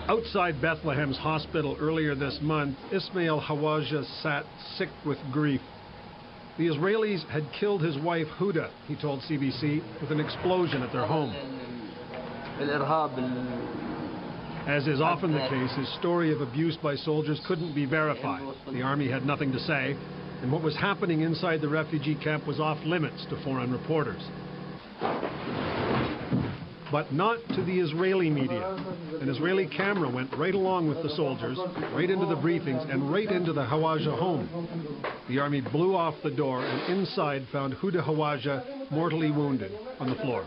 Outside Bethlehem's hospital earlier this month, Ismail Hawaja sat sick with grief. The Israelis had killed his wife Huda, he told CBC, with an explosion at their home. As is often the case, his story of abuse by soldiers couldn't be verified. The army had nothing to say, and what was happening inside the refugee camp was off limits to foreign reporters. But not to the Israeli media. An Israeli camera went right along with the soldiers, right into the briefings, and right into the Hawaja home. The army blew off the door and inside found Huda Hawaja mortally wounded on the floor.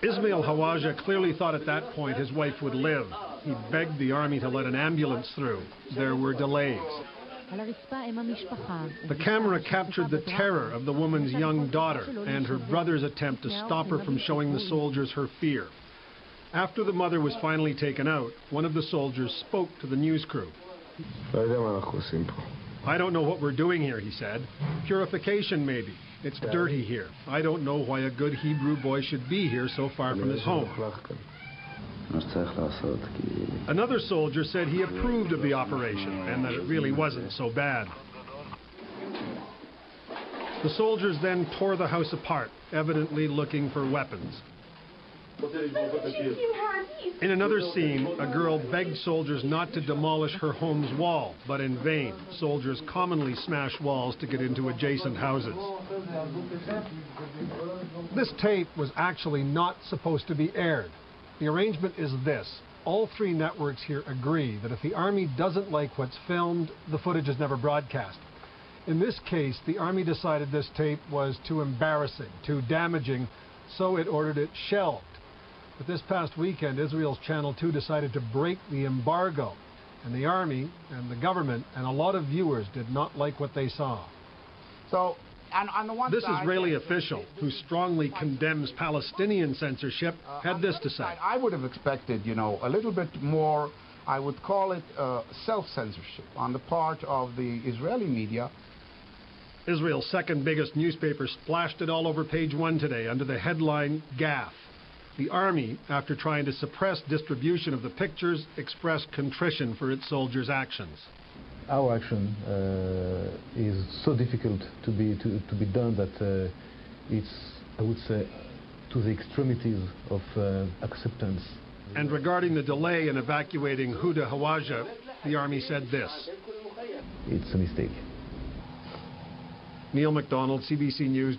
Ismail Hawaja clearly thought at that point his wife would live. He begged the army to let an ambulance through. There were delays. The camera captured the terror of the woman's young daughter and her brother's attempt to stop her from showing the soldiers her fear. After the mother was finally taken out, one of the soldiers spoke to the news crew. I don't know what we're doing here, he said. Purification, maybe. It's dirty here. I don't know why a good Hebrew boy should be here so far from his home. Another soldier said he approved of the operation and that it really wasn't so bad. The soldiers then tore the house apart, evidently looking for weapons. In another scene, a girl begged soldiers not to demolish her home's wall, but in vain. Soldiers commonly smash walls to get into adjacent houses. This tape was actually not supposed to be aired. The arrangement is this. All three networks here agree that if the army doesn't like what's filmed, the footage is never broadcast. In this case, the army decided this tape was too embarrassing, too damaging, so it ordered it shelved. But this past weekend, Israel's Channel 2 decided to break the embargo, and the army and the government and a lot of viewers did not like what they saw. So, on the one this side, Israeli official, who strongly condemns Palestinian censorship, had this to say. I would have expected, a little bit more, I would call it self-censorship on the part of the Israeli media. Israel's second biggest newspaper splashed it all over page 1 today under the headline, "Gaffe." The army, after trying to suppress distribution of the pictures, expressed contrition for its soldiers' actions. Our action is so difficult to be done that it's, I would say, to the extremities of acceptance. And regarding the delay in evacuating Huda Hawaja, the army said this. It's a mistake. Neil MacDonald, CBC News.